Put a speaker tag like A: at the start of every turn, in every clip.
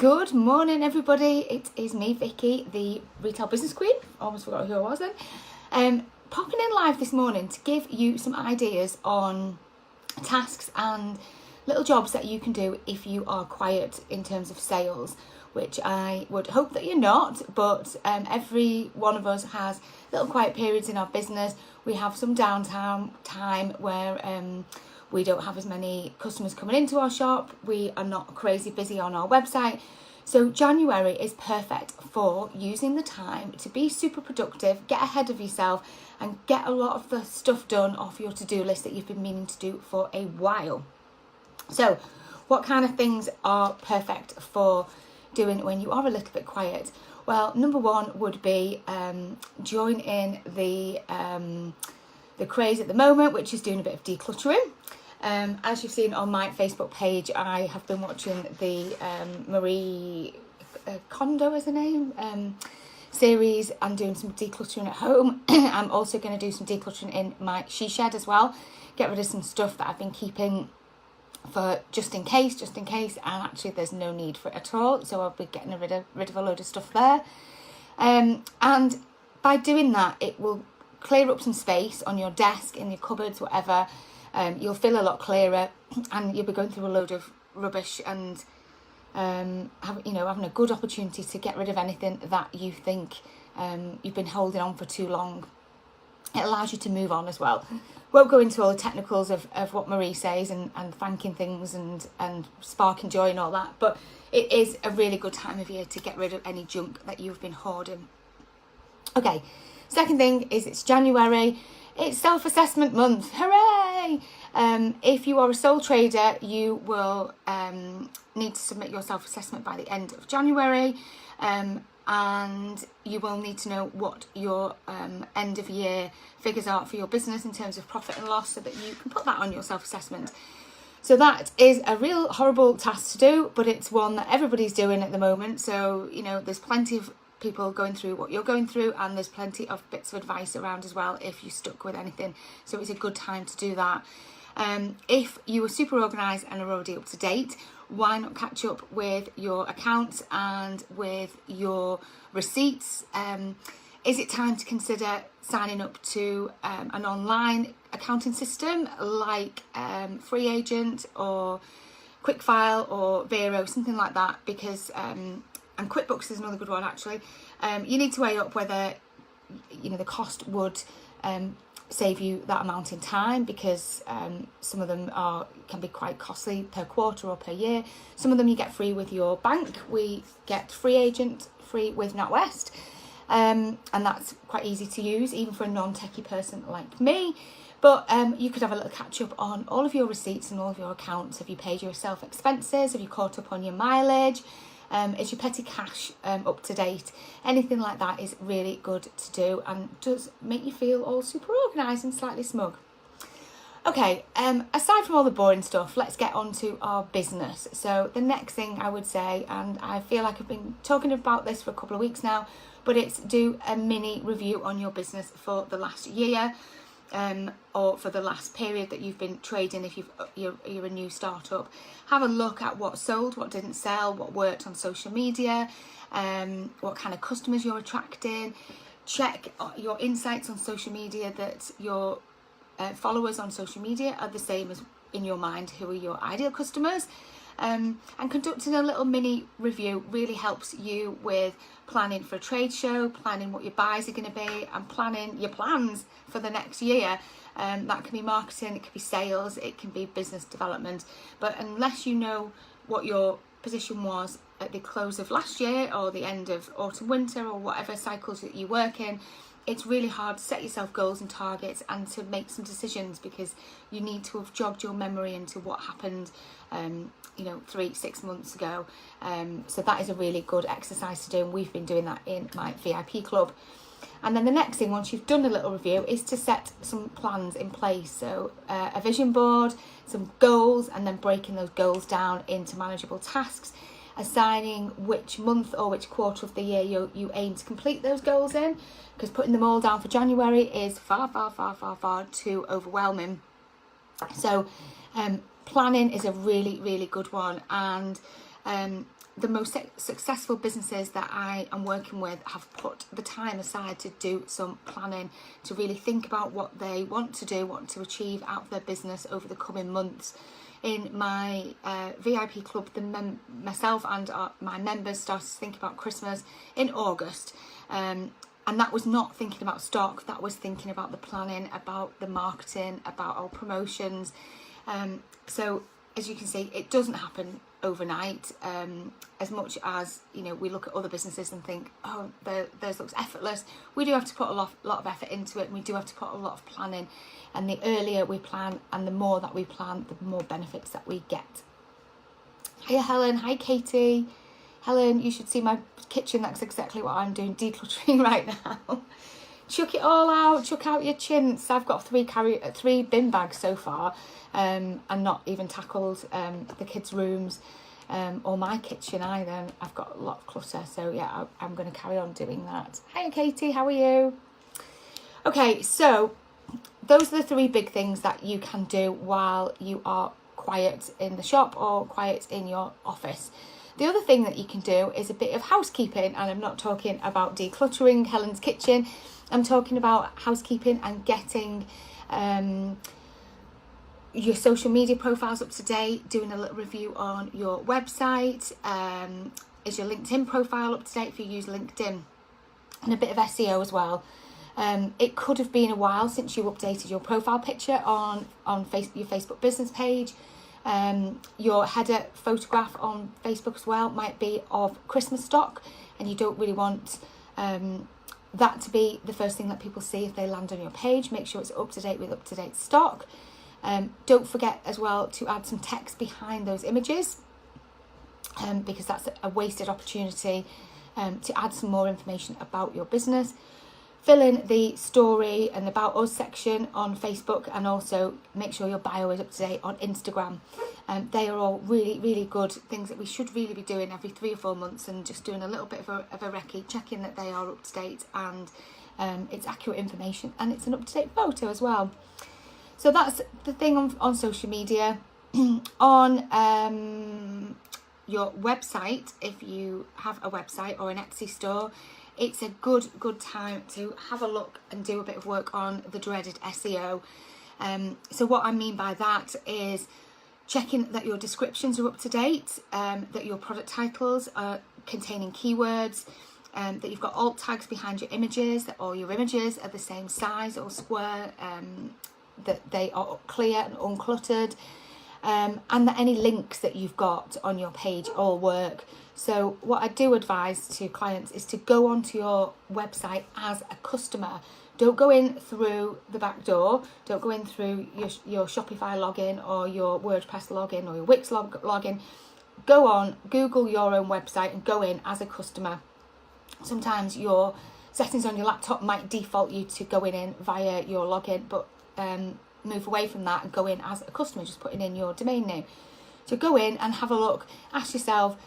A: Good morning, everybody. It is me, Vicky, the Retail Business Queen. Almost forgot who I was then. Popping in live this morning to give you some ideas on tasks and little jobs that you can do if you are quiet in terms of sales, which I would hope that you're not, but every one of us has little quiet periods in our business. We have some downtime time where we don't have as many customers coming into our shop. We are not crazy busy on our website. So January is perfect for using the time to be super productive, get ahead of yourself and get a lot of the stuff done off your to-do list that you've been meaning to do for a while. So what kind of things are perfect for doing when you are a little bit quiet? Well, number one would be join in the craze at the moment, which is doing a bit of decluttering. As you've seen on my Facebook page, I have been watching the Marie Kondo is her name, series and doing some decluttering at home. I'm also going to do some decluttering in my she shed as well. Get rid of some stuff that I've been keeping for just in case, and actually there's no need for it at all. So I'll be getting rid of a load of stuff there. And by doing that, it will clear up some space on your desk, in your cupboards, whatever. You'll feel a lot clearer and you'll be going through a load of rubbish and having a good opportunity to get rid of anything that you think you've been holding on for too long. It allows you to move on as well. Won't go into all the technicals of what Marie says and thanking things and sparking joy and all that, but it is a really good time of year to get rid of any junk that you've been hoarding. Okay, second thing is it's January. It's self-assessment month. Hooray! If you are a sole trader, you will need to submit your self-assessment by the end of January. And you will need to know what your end of year figures are for your business in terms of profit and loss so that you can put that on your self-assessment. So that is a real horrible task to do, but it's one that everybody's doing at the moment. So, there's plenty of people going through what you're going through, and there's plenty of bits of advice around as well if you're stuck with anything. So it's a good time to do that. If you are super organised and are already up to date, why not catch up with your accounts and with your receipts? Is it time to consider signing up to an online accounting system like Free Agent or QuickFile or Vero, something like that? Because and QuickBooks is another good one actually. You need to weigh up whether the cost would save you that amount in time, because some of them can be quite costly per quarter or per year. Some of them you get free with your bank. We get Free Agent free with NatWest, and that's quite easy to use even for a non-techie person like me. But you could have a little catch up on all of your receipts and all of your accounts. Have you paid yourself expenses? Have you caught up on your mileage? Is your petty cash up to date? Anything like that is really good to do and does make you feel all super organised and slightly smug. Okay, aside from all the boring stuff, let's get on to our business. So the next thing I would say, and I feel like I've been talking about this for a couple of weeks now, but it's do a mini review on your business for the last year. Or for the last period that you've been trading. If you're a new startup, have a look at what sold, what didn't sell, what worked on social media, what kind of customers you're attracting. Check your insights on social media, that your followers on social media are the same as in your mind who are your ideal customers. And conducting a little mini review really helps you with planning for a trade show, planning what your buys are going to be, and planning your plans for the next year. That can be marketing, it can be sales, it can be business development. But unless you know what your position was at the close of last year or the end of autumn winter or whatever cycles that you work in, it's really hard to set yourself goals and targets and to make some decisions, because you need to have jogged your memory into what happened 3-6 months ago. So that is a really good exercise to do, and we've been doing that in my VIP club. And then the next thing, once you've done a little review, is to set some plans in place. So a vision board, some goals, and then breaking those goals down into manageable tasks, assigning which month or which quarter of the year you aim to complete those goals in, because putting them all down for January is far too overwhelming. So planning is a really, really good one. And the most successful businesses that I am working with have put the time aside to do some planning, to really think about what they want to do, want to achieve out of their business over the coming months. In my VIP club, myself and my members started to think about Christmas in August. And that was not thinking about stock, that was thinking about the planning, about the marketing, about our promotions. So as you can see, it doesn't happen overnight. As much as, you know, we look at other businesses and think, oh, theirs looks effortless, we do have to put a lot of effort into it, and we do have to put a lot of planning. And the earlier we plan and the more that we plan, the more benefits that we get. Hiya Helen, hi Katie. Helen, you should see my kitchen. That's exactly what I'm doing, decluttering right now. Chuck it all out, chuck out your chintz. I've got 3 bin bags so far, and not even tackled the kids' rooms or my kitchen either. I've got a lot of clutter, so yeah, I'm going to carry on doing that. Hi Katie, how are you? Okay, so those are the 3 big things that you can do while you are quiet in the shop or quiet in your office. The other thing that you can do is a bit of housekeeping, and I'm not talking about decluttering Helen's kitchen. I'm talking about housekeeping and getting your social media profiles up to date, doing a little review on your website. Is your LinkedIn profile up to date if you use LinkedIn? And a bit of SEO as well. It could have been a while since you updated your profile picture on your Facebook business page. Your header photograph on Facebook as well might be of Christmas stock, and you don't really want that to be the first thing that people see if they land on your page. Make sure it's up to date with up-to-date stock. Don't forget as well to add some text behind those images, because that's a wasted opportunity to add some more information about your business. Fill in the story and about us section on Facebook, and also make sure your bio is up to date on Instagram. They are all really, really good things that we should really be doing every 3 or 4 months, and just doing a little bit of a recce, checking that they are up to date and it's accurate information, and it's an up to date photo as well. So that's the thing on social media. On your website, if you have a website or an Etsy store, it's a good time to have a look and do a bit of work on the dreaded SEO. So what I mean by that is checking that your descriptions are up to date, that your product titles are containing keywords, that you've got alt tags behind your images, that all your images are the same size or square, that they are clear and uncluttered, and that any links that you've got on your page all work. So what I do advise to clients is to go onto your website as a customer. Don't go in through the back door. Don't go in through your Shopify login or your WordPress login or your Wix login. Go on, Google your own website and go in as a customer. Sometimes your settings on your laptop might default you to going in via your login, but move away from that and go in as a customer, just putting in your domain name. So go in and have a look. Ask yourself,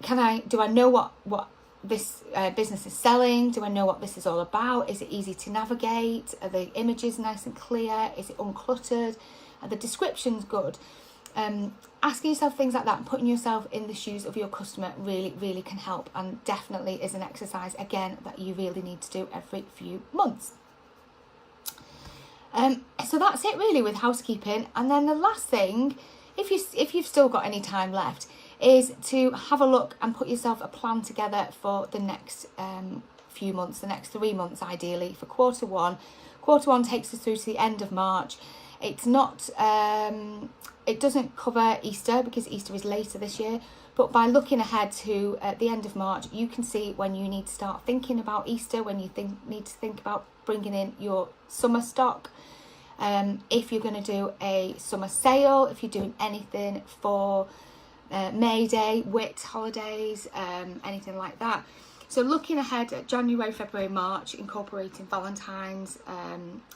A: do I know what this business is selling? Do I know what this is all about? Is it easy to navigate? Are the images nice and clear? Is it uncluttered? Are the descriptions good? Asking yourself things like that and putting yourself in the shoes of your customer really, really can help, and definitely is an exercise, again, that you really need to do every few months. So that's it really with housekeeping. And then the last thing, if you've still got any time left, is to have a look and put yourself a plan together for the next few months, the next 3 months ideally, for quarter one. Quarter one takes us through to the end of March. It's not, it doesn't cover Easter because Easter is later this year, but by looking ahead to the end of March, you can see when you need to start thinking about Easter, when you need to think about bringing in your summer stock. If you're going to do a summer sale, if you're doing anything for May Day, Whit holidays, anything like that. So looking ahead at January, February, March, incorporating Valentine's,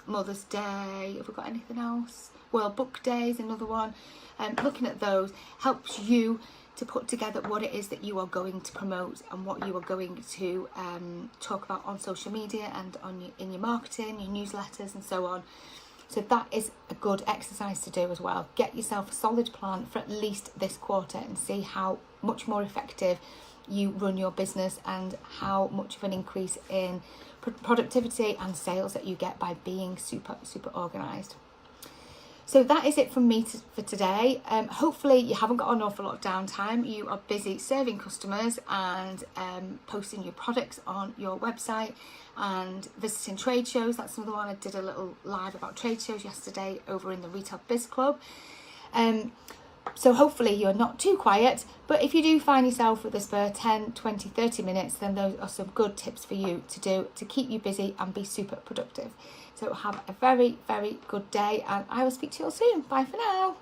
A: Mother's Day, have we got anything else? World Book Day is another one. Looking at those helps you to put together what it is that you are going to promote and what you are going to talk about on social media and in your marketing, your newsletters and so on. So that is a good exercise to do as well. Get yourself a solid plan for at least this quarter and see how much more effective you run your business and how much of an increase in productivity and sales that you get by being super organised. So that is it from me for today. Hopefully you haven't got an awful lot of downtime. You are busy serving customers and posting your products on your website and visiting trade shows. That's another one. I did a little live about trade shows yesterday over in the Retail Biz Club. So hopefully you're not too quiet, but if you do find yourself with a spare 10, 20, 30 minutes, then those are some good tips for you to do to keep you busy and be super productive. So have a very, very good day, and I will speak to you all soon. Bye for now.